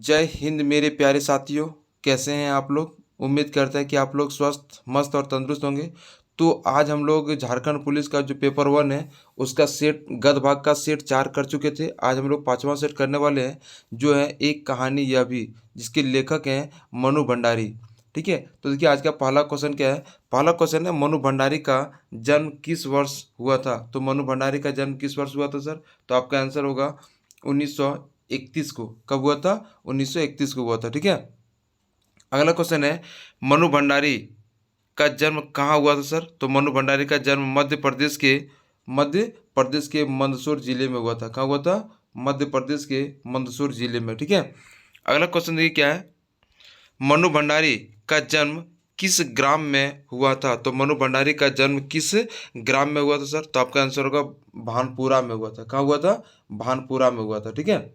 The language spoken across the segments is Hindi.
जय हिंद मेरे प्यारे साथियों। कैसे हैं आप लोग? उम्मीद करते हैं कि आप लोग स्वस्थ मस्त और तंदुरुस्त होंगे। तो आज हम लोग झारखंड पुलिस का जो पेपर 1 है उसका सेट गद भाग का सेट 4 कर चुके थे। आज हम लोग 5वां सेट करने वाले हैं, जो है एक कहानी यह भी, जिसके लेखक हैं मनु भंडारी। ठीक है, तो देखिए आज का पहला क्वेश्चन क्या है। पहला क्वेश्चन है, मनु भंडारी का जन्म किस वर्ष हुआ था? तो मनु भंडारी का जन्म किस वर्ष हुआ था सर? तो आपका आंसर होगा 1931 को। कब हुआ था? 1931 को हुआ था। ठीक है, अगला क्वेश्चन है, मनु भंडारी का जन्म कहाँ हुआ था सर? तो मनु भंडारी का जन्म मध्य प्रदेश के मंदसौर जिले में हुआ था। कहाँ हुआ था? मध्य प्रदेश के मंदसौर जिले में। ठीक है, अगला क्वेश्चन देखिए क्या है, मनु भंडारी का जन्म किस ग्राम में हुआ था? तो मनु भंडारी का जन्म किस ग्राम में हुआ था सर? तो आपका आंसर होगा भानपुरा में हुआ था। कहाँ हुआ था? भानपुरा में हुआ था। ठीक है,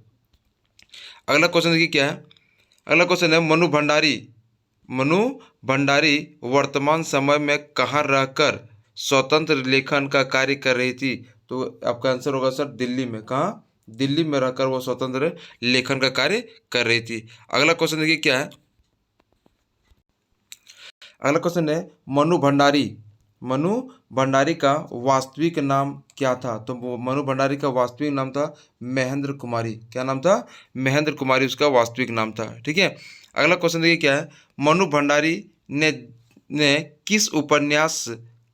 अगला क्वेश्चन देखिए क्या है। अगला क्वेश्चन है, मनु भंडारी वर्तमान समय में कहाँ रहकर स्वतंत्र लेखन का कार्य कर रही थी? तो आपका आंसर होगा सर दिल्ली में। कहाँ? दिल्ली में रहकर वो स्वतंत्र लेखन का कार्य कर रही थी। अगला क्वेश्चन देखिए क्या है। अगला क्वेश्चन है, मनु भंडारी का वास्तविक नाम क्या था? तो वो मनु भंडारी का वास्तविक नाम था महेंद्र कुमारी। क्या नाम था? महेंद्र कुमारी उसका वास्तविक नाम था। ठीक है, अगला क्वेश्चन देखिए क्या है, मनु भंडारी ने ने किस उपन्यास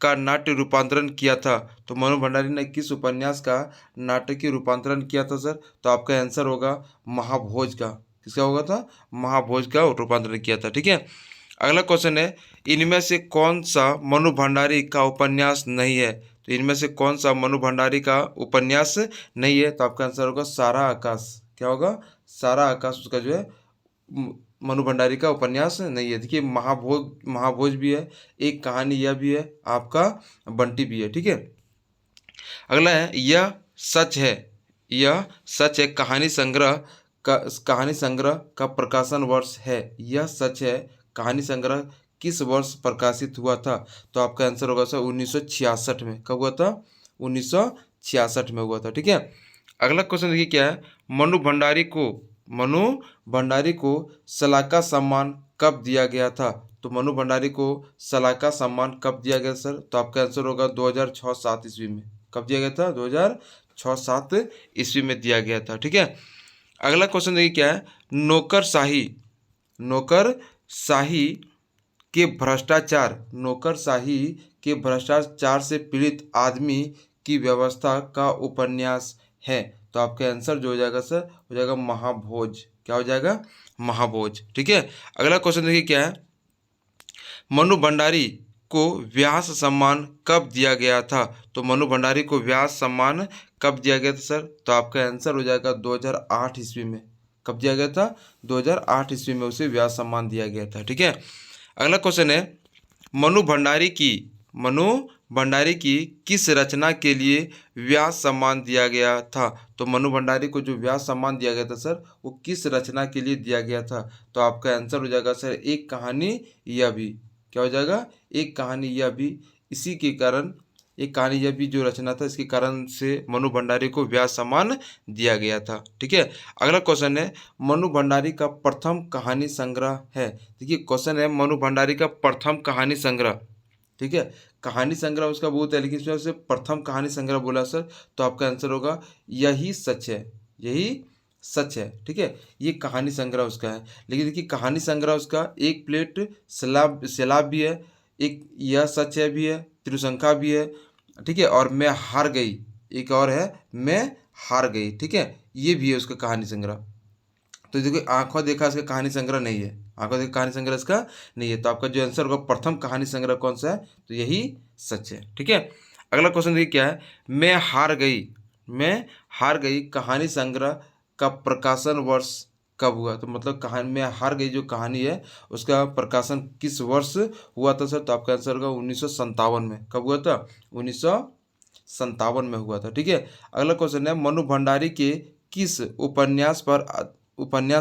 का नाट्य रूपांतरण किया था? तो मनु भंडारी ने किस उपन्यास का नाटकीय रूपांतरण किया था सर? तो आपका आंसर होगा महाभोज का। किसका होगा था? महाभोज का रूपांतरण किया था। ठीक है, अगला क्वेश्चन है, इनमें से कौन सा मनु भंडारी का उपन्यास नहीं है? तो इनमें से कौन सा मनु भंडारी का उपन्यास नहीं है? तो आपका आंसर होगा सारा आकाश। क्या होगा? सारा आकाश उसका जो है मनु भंडारी का उपन्यास नहीं है। देखिए महाभोज भी है, एक कहानी यह भी है, आपका बंटी भी है। ठीक है, अगला है, यह सच है कहानी संग्रह का प्रकाशन वर्ष है। यह सच है कहानी संग्रह किस वर्ष प्रकाशित हुआ था? तो आपका आंसर होगा सर 1966 में। कब हुआ था? 1966 में हुआ था। ठीक है, अगला क्वेश्चन देखिए क्या है, मनु भंडारी को सलाका सम्मान कब दिया गया था? तो मनु भंडारी को सलाका सम्मान कब दिया गया सर? तो आपका आंसर होगा 2006-07 ईस्वी में। कब दिया गया था? 2006-07 ईस्वी में दिया गया था। ठीक है, अगला क्वेश्चन देखिए क्या है, नौकरशाही नौकरशाही के भ्रष्टाचार से पीड़ित आदमी की व्यवस्था का उपन्यास है। तो आपका आंसर जो हो जाएगा सर, हो जाएगा महाभोज। क्या हो जाएगा? महाभोज। ठीक है, अगला क्वेश्चन देखिए क्या है, मनु भंडारी को व्यास सम्मान कब दिया गया था? तो मनु भंडारी को व्यास सम्मान कब दिया गया था सर? तो आपका आंसर हो जाएगा 2008 ईस्वी में। कब दिया गया था? 2008 ईस्वी में उसे व्यास सम्मान दिया गया था। ठीक है, अगला क्वेश्चन है, मनु भंडारी की किस रचना के लिए व्यास सम्मान दिया गया था? तो मनु भंडारी को जो व्यास सम्मान दिया गया था सर, वो किस रचना के लिए दिया गया था? तो आपका आंसर हो जाएगा सर एक कहानी यह भी। क्या हो जाएगा? एक कहानी यह भी। इसी के कारण एक कहानी यह भी जो रचना था, इसके कारण से मनु भंडारी को व्यास सम्मान दिया गया था। ठीक है, अगला क्वेश्चन है, मनु भंडारी का प्रथम कहानी संग्रह है। देखिए क्वेश्चन है, मनु भंडारी का प्रथम कहानी संग्रह। ठीक है, कहानी संग्रह उसका बहुत है, लेकिन इसमें से प्रथम कहानी संग्रह बोला सर, तो आपका आंसर होगा यही सच है। यही सच है। ठीक है, ये कहानी संग्रह उसका है। लेकिन देखिए कहानी संग्रह उसका एक प्लेट सैलाब भी है, एक यह सच है भी है, त्रिशंका भी है। ठीक है, और मैं हार गई, एक और है मैं हार गई। ठीक है, ये भी है उसका कहानी संग्रह। तो देखिए आंखों देखा इसका कहानी संग्रह नहीं है, आंखों देखा कहानी संग्रह इसका नहीं है। तो आपका जो आंसर होगा प्रथम कहानी संग्रह कौन सा है? तो यही सच है। ठीक है, अगला क्वेश्चन देखिए क्या है, मैं हार गई कहानी संग्रह का प्रकाशन वर्ष कब हुआ? तो मतलब कहानी में हार गई जो कहानी है उसका प्रकाशन किस वर्ष हुआ था सर? तो आपका आंसर होगा 1957 में। कब हुआ था? 1957 में हुआ था। ठीक है, अगला क्वेश्चन है, मनु भंडारी के किस उपन्यास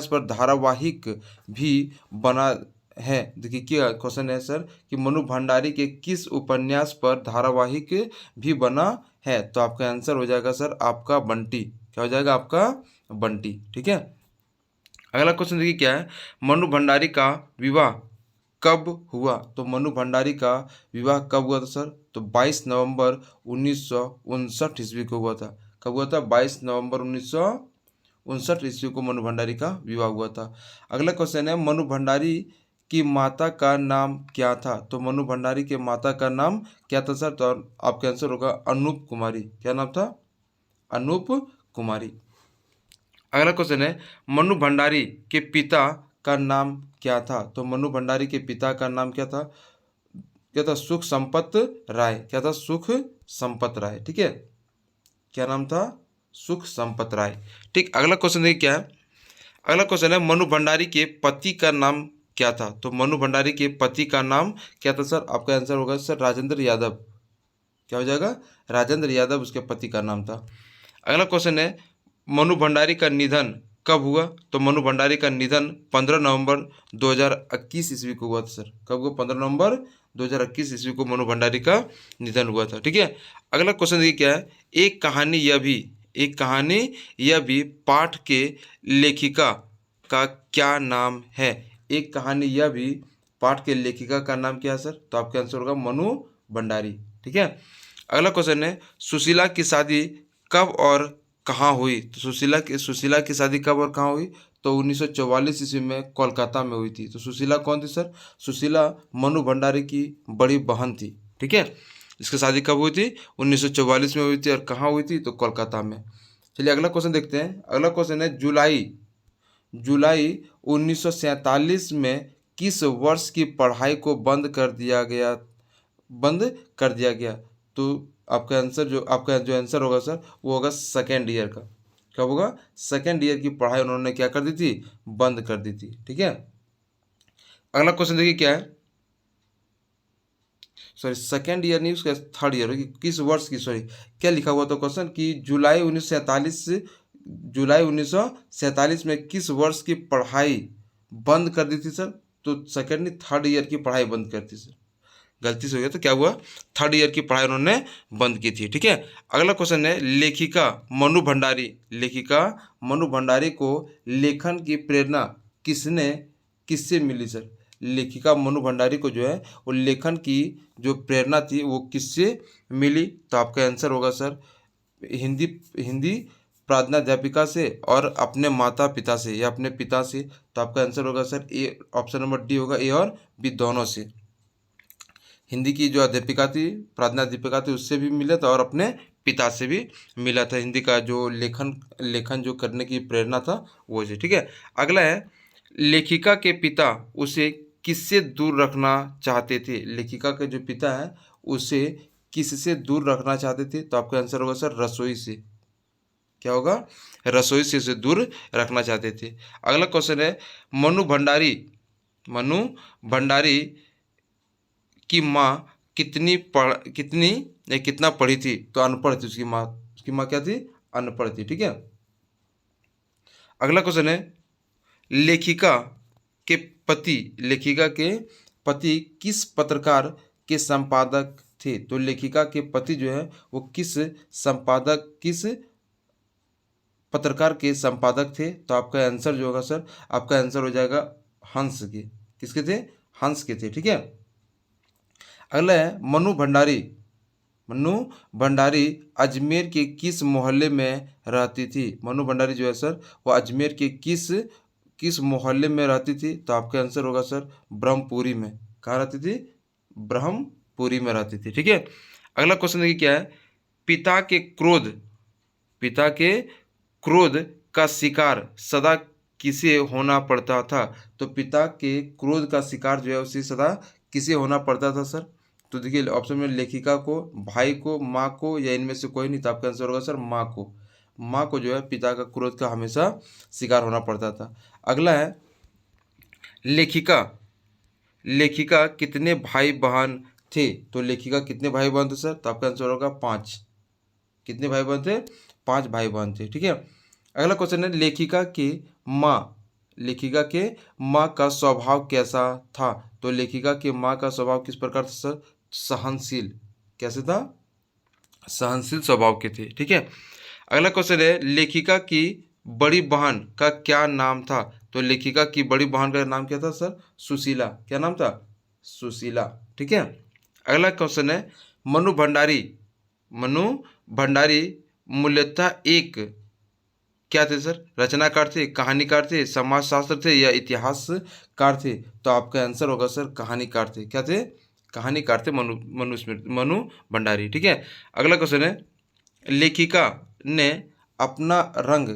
पर धारावाहिक भी बना है? देखिए क्या क्वेश्चन है सर, कि मनु भंडारी के किस उपन्यास पर धारावाहिक भी बना है? तो आपका आंसर हो जाएगा सर आपका बंटी। क्या हो जाएगा? आपका बंटी। ठीक है, अगला क्वेश्चन देखिए क्या है, मनु भंडारी का विवाह कब हुआ? तो मनु भंडारी का विवाह कब हुआ था सर? तो 22 नवंबर 1959 ईस्वी को हुआ था। कब हुआ था? 22 नवंबर 1959 ईस्वी को मनु भंडारी का विवाह हुआ था। अगला क्वेश्चन है, मनु भंडारी की माता का नाम क्या था? तो मनु भंडारी के माता का नाम क्या था सर? तो आपका आंसर होगा अनूप कुमारी। क्या नाम था? अनूप कुमारी। अगला क्वेश्चन है, मनु भंडारी के पिता का नाम क्या था? तो मनु भंडारी के पिता का नाम क्या था? क्या था? सुख संपत राय। क्या था? सुख संपत राय। ठीक है, क्या नाम था? सुख संपत राय। ठीक, अगला क्वेश्चन देखिए क्या है। अगला क्वेश्चन है, मनु भंडारी के पति का नाम क्या था? तो मनु भंडारी के पति का नाम क्या था सर? आपका आंसर होगा सर राजेंद्र यादव। क्या हो जाएगा? राजेंद्र यादव उसके पति का नाम था। अगला क्वेश्चन है, मनु भंडारी का निधन कब हुआ? तो मनु भंडारी का निधन 15 नवंबर 2021 ईस्वी को हुआ था सर। कब हुआ? 15 नवंबर 2021 ईस्वी को मनु भंडारी का निधन हुआ था। ठीक है, अगला क्वेश्चन देखिए क्या है, एक कहानी यह भी पाठ के लेखिका का क्या नाम है? एक कहानी यह भी पाठ के लेखिका का नाम क्या है सर? तो आपका आंसर होगा मनु भंडारी। ठीक है, अगला क्वेश्चन है, सुशीला की शादी कब और कहाँ हुई? तो सुशीला की शादी कब और कहाँ हुई? तो 1944 ईस्वी में कोलकाता में हुई थी। तो सुशीला कौन थी सर? सुशीला मनु भंडारी की बड़ी बहन थी। ठीक है, इसकी शादी कब हुई थी? 1944 में हुई थी। और कहाँ हुई थी? तो कोलकाता में। चलिए अगला क्वेश्चन देखते हैं। अगला क्वेश्चन है, जुलाई 1947 में किस वर्ष की पढ़ाई को बंद कर दिया गया? तो आपका जो आंसर होगा सर वो होगा सेकेंड ईयर का। कब होगा? सेकेंड ईयर की पढ़ाई उन्होंने क्या कर दी थी? बंद कर दी थी। ठीक है, अगला क्वेश्चन देखिए क्या है। सॉरी, सेकेंड ईयर नहीं, उसका थर्ड ईयर होगी। किस वर्ष की, सॉरी क्या लिखा हुआ था क्वेश्चन कि जुलाई 1947 में किस वर्ष की पढ़ाई बंद कर दी थी सर? तो सेकेंड नहीं, थर्ड ईयर की पढ़ाई बंद कर दी सर। गलती से हो गया, तो क्या हुआ? थर्ड ईयर की पढ़ाई उन्होंने बंद की थी। ठीक है, अगला क्वेश्चन है, लेखिका मनु भंडारी को लेखन की प्रेरणा किससे मिली सर? लेखिका मनु भंडारी को जो है वो लेखन की जो प्रेरणा थी वो किससे मिली? तो आपका आंसर होगा सर हिंदी प्राध्यापिका से और अपने माता पिता से या अपने पिता से। तो आपका आंसर होगा सर ए, ऑप्शन नंबर डी होगा, ए और बी दोनों से। हिंदी की जो अध्यापिका थी, प्राध्यापिका थी, उससे भी मिला था और अपने पिता से भी मिला था। हिंदी का जो लेखन जो करने की प्रेरणा था वो जी। ठीक है, अगला है, लेखिका के पिता उसे किससे दूर रखना चाहते थे? लेखिका के जो पिता है उसे किससे दूर रखना चाहते थे? तो आपका आंसर होगा सर रसोई से। क्या होगा? रसोई से उसे दूर रखना चाहते थे। अगला क्वेश्चन है, मनु भंडारी की माँ कितना पढ़ी थी? तो अनपढ़ थी उसकी माँ क्या थी? अनपढ़ थी। ठीक है, अगला क्वेश्चन है, लेखिका लेखिका के पति किस पत्रकार के संपादक थे? तो लेखिका के पति जो है वो किस पत्रकार के संपादक थे? तो आपका आंसर जो होगा सर, आपका आंसर हो जाएगा हंस के। किसके थे? हंस के थे। ठीक है, अगला है, मनु भंडारी अजमेर के किस मोहल्ले में रहती थी? मनु भंडारी जो है सर वो अजमेर के किस मोहल्ले में रहती थी? तो आपका आंसर होगा सर ब्रह्मपुरी में। कहाँ रहती थी? ब्रह्मपुरी में रहती थी। ठीक है, अगला क्वेश्चन देखिए क्या है, पिता के क्रोध का शिकार सदा किसे होना पड़ता था? तो पिता के क्रोध का शिकार जो है उसे सदा किसे होना पड़ता था सर? तो देखिए ऑप्शन में, लेखिका को, भाई को, माँ को, या इनमें से कोई नहीं। तो आपका आंसर होगा सर माँ को जो है पिता का क्रोध का हमेशा शिकार होना पड़ता था। अगला है, लेखिका कितने भाई बहन थे? तो लेखिका कितने भाई बहन थे सर? तो आपका आंसर होगा 5। कितने भाई बहन थे? 5 भाई बहन थे। ठीक है, अगला क्वेश्चन है, लेखिका के माँ का स्वभाव कैसा था? तो लेखिका के माँ का स्वभाव किस प्रकार था सर? सहनशील। कैसे था? सहनशील स्वभाव के थे। ठीक है, अगला क्वेश्चन है, लेखिका की बड़ी बहन का क्या नाम था? तो लेखिका की बड़ी बहन का नाम क्या था सर? सुशीला। क्या नाम था? सुशीला। ठीक है। अगला क्वेश्चन है, मनु भंडारी। मनु भंडारी मूलतः एक क्या थे सर? रचनाकार थे, कहानीकार थे, समाजशास्त्र थे या इतिहासकार थे? तो आपका आंसर होगा सर कहानीकार थे। क्या थे? कहानीकार थे मनु भंडारी। ठीक है। अगला क्वेश्चन है, लेखिका ने अपना रंग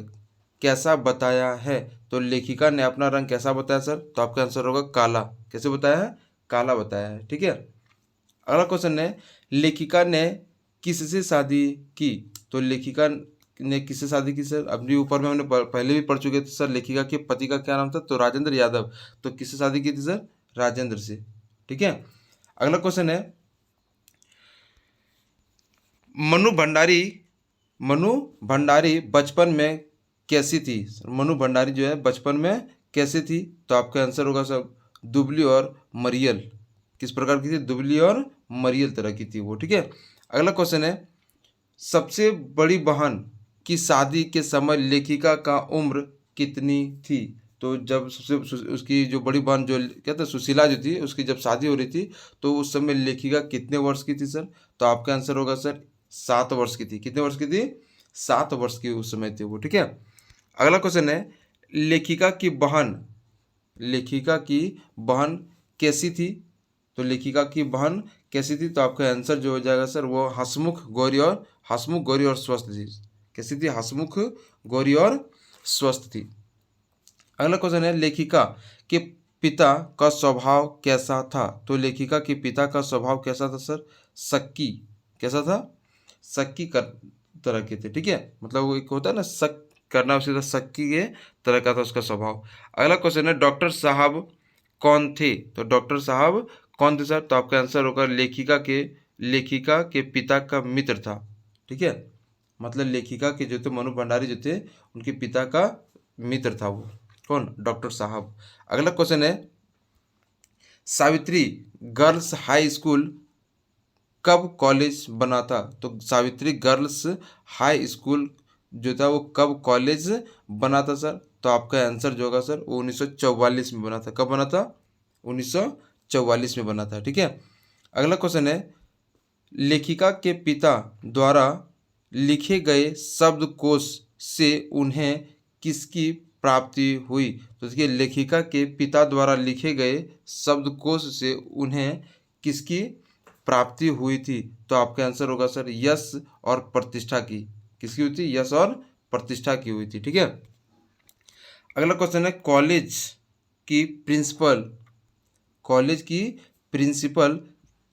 कैसा बताया है? तो लेखिका ने अपना रंग कैसा बताया सर? तो आपका आंसर होगा काला। कैसे बताया है? काला बताया है। ठीक है। अगला क्वेश्चन है, लेखिका ने किससे शादी की? तो लेखिका ने किससे शादी की सर? अपने ऊपर में हमने पहले भी पढ़ चुके थे सर। लेखिका के पति का क्या नाम था? तो राजेंद्र यादव। तो किससे शादी की थी सर? राजेंद्र से। ठीक है। अगला क्वेश्चन है, मनु भंडारी बचपन में कैसी थी? मनु भंडारी जो है बचपन में कैसी थी? तो आपका आंसर होगा सर दुबली और मरियल। किस प्रकार की थी? दुबली और मरियल तरह की थी वो। ठीक है। अगला क्वेश्चन है, सबसे बड़ी बहन की शादी के समय लेखिका का उम्र कितनी थी? तो जब उसकी जो बड़ी बहन जो कहते हैं सुशीला जो थी, उसकी जब शादी हो रही थी तो उस समय लेखिका कितने वर्ष की थी सर? तो आपका आंसर होगा सर 7 वर्ष की थी। कितने वर्ष की थी? 7 वर्ष की उस समय थी वो। ठीक है। अगला क्वेश्चन है, लेखिका की बहन कैसी थी? तो लेखिका की बहन कैसी थी? तो आपका आंसर जो हो जाएगा सर वो हसमुख गौरी और स्वस्थ थी। कैसी थी? हसमुख गौरी और स्वस्थ थी। अगला क्वेश्चन है, लेखिका के पिता का स्वभाव कैसा था? तो लेखिका के पिता का स्वभाव कैसा था सर? शक्की। कैसा था? शक्की कर तरह के थे। ठीक है। मतलब वो एक होता है ना शक करना, उसी तरह शक्की के तरह का था उसका स्वभाव। अगला क्वेश्चन है, डॉक्टर साहब कौन थे? तो डॉक्टर साहब कौन थे सर? तो आपका आंसर होगा लेखिका के पिता का मित्र था। ठीक है। मतलब लेखिका के जो थे मनु भंडारी जो थे उनके पिता का मित्र था वो। कौन? डॉक्टर साहब। अगला क्वेश्चन है, सावित्री गर्ल्स हाई स्कूल कब कॉलेज बना था? तो सावित्री गर्ल्स हाई स्कूल जो था वो कब कॉलेज बना था सर? तो आपका आंसर जो होगा सर वो 1944 में बना था। कब बना था? 1944 में बना था। ठीक है। अगला क्वेश्चन है, लेखिका के पिता द्वारा लिखे गए शब्दकोश से उन्हें किसकी प्राप्ति हुई? तो देखिए, लेखिका के पिता द्वारा लिखे गए शब्दकोश से उन्हें किसकी प्राप्ति हुई थी? तो आपका आंसर होगा सर यश और प्रतिष्ठा की। किसकी हुई थी? यश और प्रतिष्ठा की हुई थी। ठीक है। अगला क्वेश्चन है, कॉलेज की प्रिंसिपल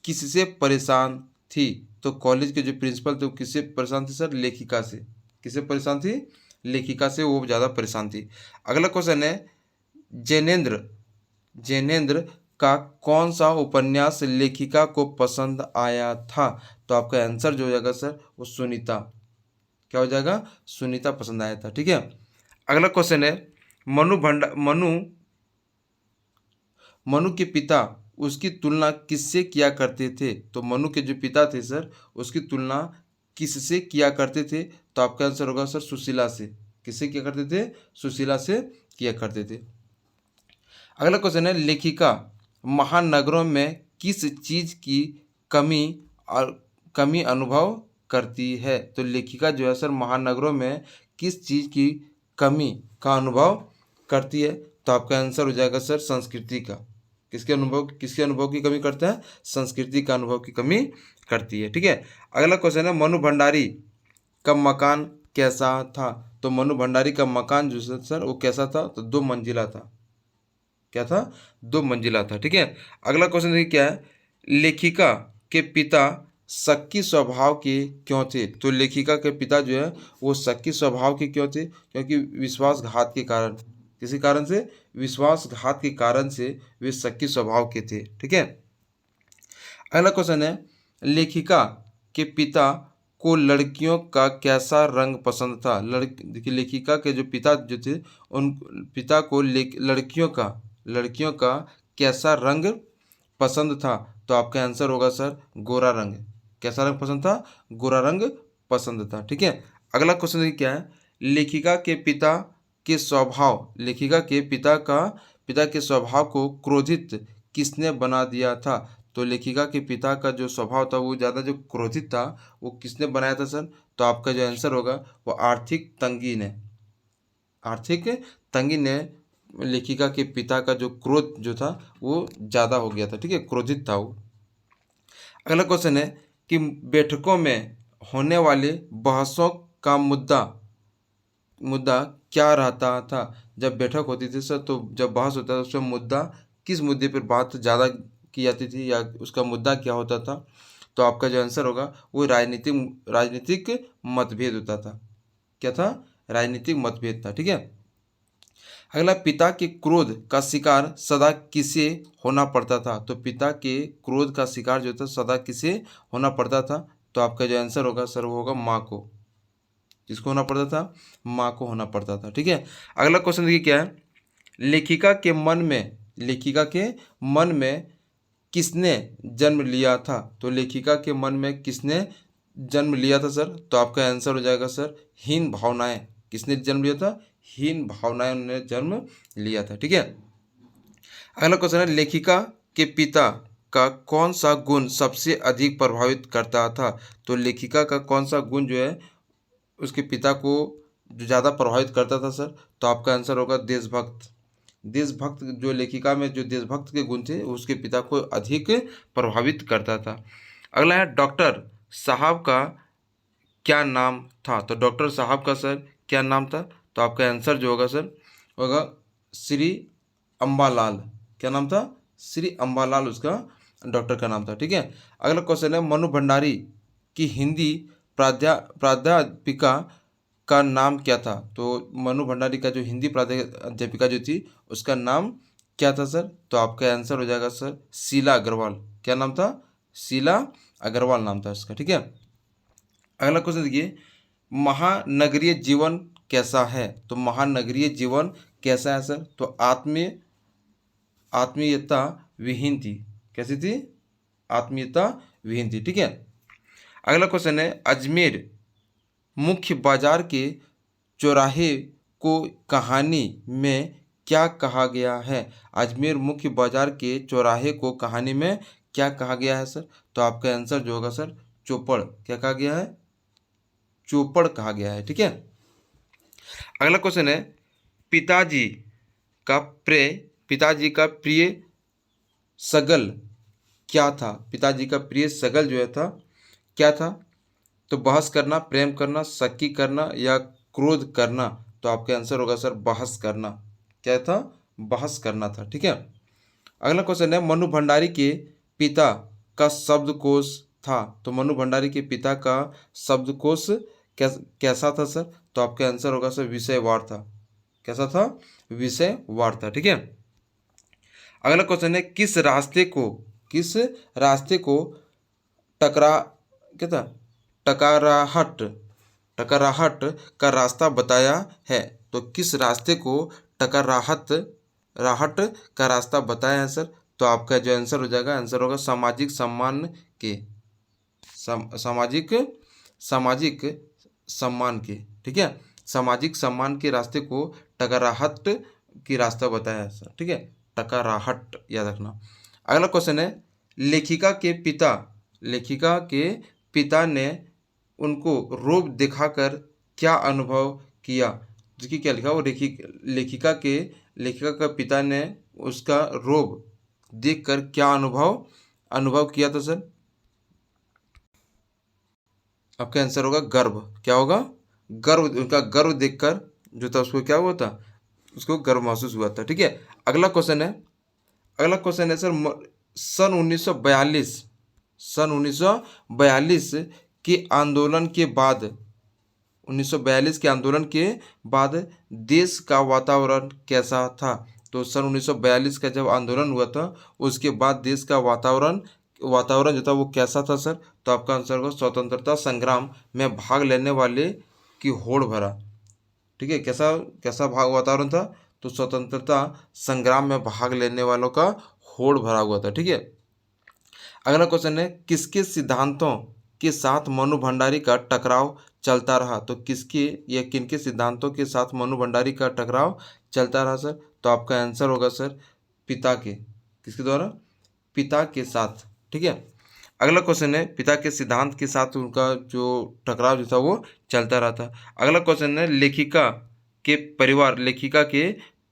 किससे परेशान थी? तो कॉलेज के जो प्रिंसिपल थे वो किससे परेशान थे सर? लेखिका से। किससे परेशान थी? लेखिका से वो ज़्यादा परेशान थी। अगला क्वेश्चन है, जैनेन्द्र का कौन सा उपन्यास लेखिका को पसंद आया था? तो आपका आंसर जो हो जाएगा सर वो सुनीता। क्या हो जाएगा? सुनीता पसंद आया था। ठीक है। अगला क्वेश्चन है, मनु के पिता उसकी तुलना किससे किया करते थे? तो मनु के जो पिता थे सर उसकी तुलना किससे किया करते थे? तो आपका आंसर होगा सर सुशीला से। किससे किया करते थे? सुशीला से किया करते थे। अगला क्वेश्चन है, लेखिका महानगरों में किस चीज़ की कमी अनुभव करती है? तो लेखिका जो है सर महानगरों में किस चीज़ की कमी का अनुभव करती है? तो आपका आंसर हो जाएगा सर संस्कृति का। किसके अनुभव की कमी करता है? संस्कृति का अनुभव की कमी करती है। ठीक है। अगला क्वेश्चन है, मनु भंडारी का मकान कैसा था? तो मनु भंडारी का मकान जो है सर वो कैसा था? तो 2 मंजिला था। क्या था? 2 मंजिला था। ठीक है। अगला क्वेश्चन देखिए क्या है, लेखिका के पिता शक्की स्वभाव के क्यों थे? तो लेखिका के पिता जो है वो शक्की स्वभाव के क्यों थे? क्योंकि विश्वासघात के कारण। किसी कारण से? विश्वासघात के कारण से वे शक्की स्वभाव के थे। ठीक है। अगला क्वेश्चन है, लेखिका के पिता को लड़कियों का कैसा रंग पसंद था? देखिए, लेखिका के जो पिता जो थे उन पिता को लड़कियों का कैसा रंग पसंद था? तो आपका आंसर होगा सर गोरा रंग। कैसा रंग पसंद था? गोरा रंग पसंद था। ठीक है। अगला क्वेश्चन देखिए क्या है, लेखिका के पिता के स्वभाव लेखिका के पिता के स्वभाव को क्रोधित किसने बना दिया था? तो लेखिका के पिता का जो स्वभाव था वो ज़्यादा जो क्रोधित था वो किसने बनाया था सर? तो आपका जो आंसर होगा वो आर्थिक तंगी ने लेखिका के पिता का जो क्रोध जो था वो ज़्यादा हो गया था, ठीक है, क्रोधित था वो। अगला क्वेश्चन है कि बैठकों में होने वाले बहसों का मुद्दा क्या रहता था? जब बैठक होती थी सर तो जब बहस होता था उसमें मुद्दा किस मुद्दे पर बात ज़्यादा की जाती थी या उसका मुद्दा क्या होता था? तो आपका जो आंसर होगा वो राजनीतिक मतभेद होता था। क्या था? राजनीतिक मतभेद था, ठीक है। अगला, पिता के क्रोध का शिकार सदा किसे होना पड़ता था? तो पिता के क्रोध का शिकार जो था सदा किसे होना पड़ता था? तो आपका जो आंसर होगा सर वो होगा माँ को। किसको होना पड़ता था? माँ को होना पड़ता था, ठीक है। अगला क्वेश्चन देखिए क्या है, लेखिका के मन में किसने जन्म लिया था? तो लेखिका के मन में किसने जन्म लिया था सर? तो आपका आंसर हो जाएगा सर हीन भावनाएं। किसने जन्म लिया था? हीन भावनाएं ने जन्म लिया था, ठीक है। अगला क्वेश्चन है, लेखिका के पिता का कौन सा गुण सबसे अधिक प्रभावित करता था? तो लेखिका का कौन सा गुण जो है उसके पिता को जो ज़्यादा प्रभावित करता था सर? तो आपका आंसर होगा देशभक्त जो लेखिका में जो देशभक्त के गुण थे उसके पिता को अधिक प्रभावित करता था। अगला है, डॉक्टर साहब का क्या नाम था? तो डॉक्टर साहब का सर क्या नाम था? तो आपका आंसर जो होगा सर होगा श्री अम्बालाल। क्या नाम था? श्री अम्बालाल उसका डॉक्टर का नाम था, ठीक है। अगला क्वेश्चन है, मनु भंडारी की हिंदी प्राध्यापिका का नाम क्या था? तो मनु भंडारी का जो हिंदी प्राध्यापिका जो थी उसका नाम क्या था सर? तो आपका आंसर हो जाएगा सर शीला अग्रवाल। क्या नाम था? शीला अग्रवाल नाम था उसका, ठीक है। अगला क्वेश्चन देखिए, महानगरीय जीवन कैसा है? तो महानगरीय जीवन कैसा है सर? तो आत्मीयता विहीन थी। कैसी थी? आत्मीयता विहीन थी, ठीक है। अगला क्वेश्चन है, अजमेर मुख्य बाजार के चौराहे को कहानी में क्या कहा गया है? अजमेर मुख्य बाजार के चौराहे को कहानी में क्या कहा गया है सर? तो आपका आंसर जो होगा सर चौपड़। क्या कहा गया है? चौपड़ कहा गया है, ठीक है। अगला क्वेश्चन है, पिताजी पिताजी का प्रिय सगल क्या था? पिताजी का प्रिय सगल जो है था क्या था? तो बहस करना, प्रेम करना, शक्की करना या क्रोध करना? तो आपका आंसर होगा सर बहस करना। क्या था? बहस करना था, ठीक है। अगला क्वेश्चन है, मनु भंडारी के पिता का शब्दकोश था। तो मनु भंडारी के पिता का शब्दकोश कैसा था सर? तो आपका आंसर होगा सर विषयवार था। कैसा था? विषयवार था, ठीक है। अगला क्वेश्चन है, किस रास्ते को टकरा क्या था टकराहट का रास्ता बताया है? तो किस रास्ते को राहट का रास्ता बताया है सर? तो आपका जो आंसर हो जाएगा आंसर होगा सामाजिक सम्मान के सामाजिक सम्मान के, ठीक है। सामाजिक सम्मान के रास्ते को टकराहट की रास्ता बताया है सर, ठीक है। टकराहट याद रखना। अगला क्वेश्चन है, लेखिका के पिता ने उनको रोब दिखाकर क्या अनुभव किया? देखिए क्या लिखा, वो लेखिका का पिता ने उसका रोब देखकर क्या अनुभव किया था सर? आपका आंसर होगा गर्व। क्या होगा? गर्व। उनका गर्व देखकर जो था उसको क्या हुआ था? उसको गर्व महसूस हुआ था, ठीक है। अगला क्वेश्चन है सर, सन 1942 के आंदोलन के बाद 1942 के आंदोलन के बाद देश का वातावरण कैसा था? तो सन 1942 का जब आंदोलन हुआ था उसके बाद देश का वातावरण जो था वो कैसा था सर? तो आपका आंसर होगा स्वतंत्रता संग्राम में भाग लेने वाले की होड़ भरा, ठीक है। कैसा वातावरण था? तो स्वतंत्रता संग्राम में भाग लेने वालों का होड़ भरा हुआ था, ठीक है। अगला क्वेश्चन है, किसके सिद्धांतों के साथ मनु भंडारी का टकराव चलता रहा, तो किसके या किनके सिद्धांतों के साथ मनु भंडारी का टकराव चलता रहा सर? तो आपका आंसर होगा सर पिता के, किसके द्वारा? पिता के साथ। ठीक है, अगला क्वेश्चन है पिता के सिद्धांत के साथ उनका जो टकराव जो था वो चलता रहा था। अगला क्वेश्चन है लेखिका के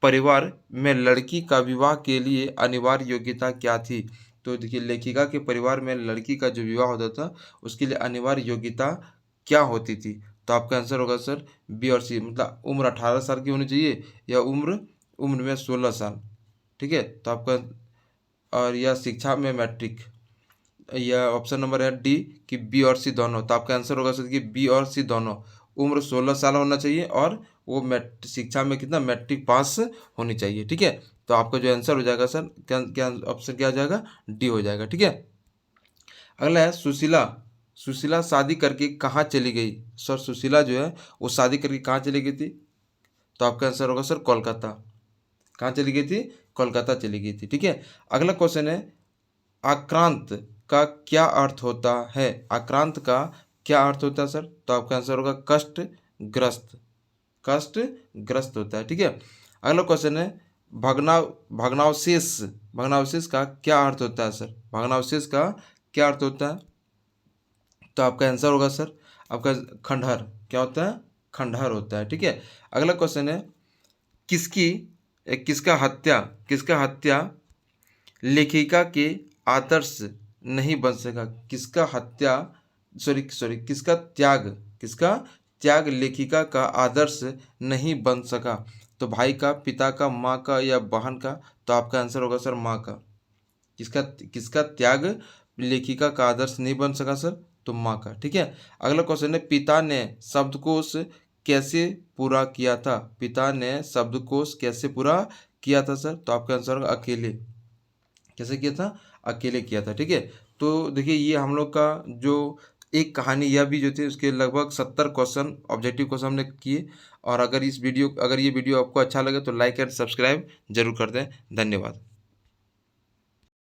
परिवार में लड़की का विवाह के लिए अनिवार्य योग्यता क्या थी? तो देखिए लेखिका के परिवार में लड़की का जो विवाह होता था उसके लिए अनिवार्य योग्यता क्या होती थी? तो आपका आंसर होगा सर बी और सी, मतलब उम्र 18 साल की होनी चाहिए या उम्र में 16 साल। ठीक है, तो आपका और या शिक्षा में मैट्रिक, या ऑप्शन नंबर है डी कि बी और सी दोनों। तो आपका आंसर होगा सर कि बी और सी दोनों, उम्र 16 साल होना चाहिए और वो शिक्षा में कितना मैट्रिक पास होनी चाहिए। ठीक है, तो आपका जो आंसर हो जाएगा सर क्या ऑप्शन क्या हो जाएगा? डी हो जाएगा। ठीक है, अगला है सुशीला शादी करके कहाँ चली गई? सर सुशीला जो है वो शादी करके कहाँ चली गई थी? तो आपका आंसर होगा सर कोलकाता। कहाँ चली गई थी? कोलकाता चली गई थी। ठीक है, अगला क्वेश्चन है आक्रांत का क्या अर्थ होता है? आक्रांत का क्या अर्थ होता है सर? तो आपका आंसर होगा कष्टग्रस्त होता है। ठीक है, अगला क्वेश्चन है भग्नावशेष का क्या अर्थ होता है सर? भग्नावशेष का क्या अर्थ होता है? तो आपका आंसर होगा सर आपका खंडहर। क्या होता है? खंडहर होता है। ठीक है, अगला क्वेश्चन है किसका हत्या लेखिका के आदर्श नहीं बन सका? किसका त्याग लेखिका का आदर्श नहीं बन सका? तो भाई का, पिता का, माँ का या बहन का? तो आपका आंसर होगा सर माँ का। किसका त्याग लेखिका का आदर्श नहीं बन सका सर? तो माँ का। ठीक है, अगला क्वेश्चन है पिता ने शब्दकोश कैसे पूरा किया था? पिता ने शब्दकोश कैसे पूरा किया था सर? तो आपका आंसर होगा अकेले। कैसे किया था? अकेले किया था। ठीक है, तो देखिए ये हम लोग का जो एक कहानी यह भी जो थी उसके लगभग 70 क्वेश्चन ऑब्जेक्टिव क्वेश्चन हमने किए। और अगर ये वीडियो आपको अच्छा लगे तो लाइक एंड सब्सक्राइब जरूर कर दें। धन्यवाद।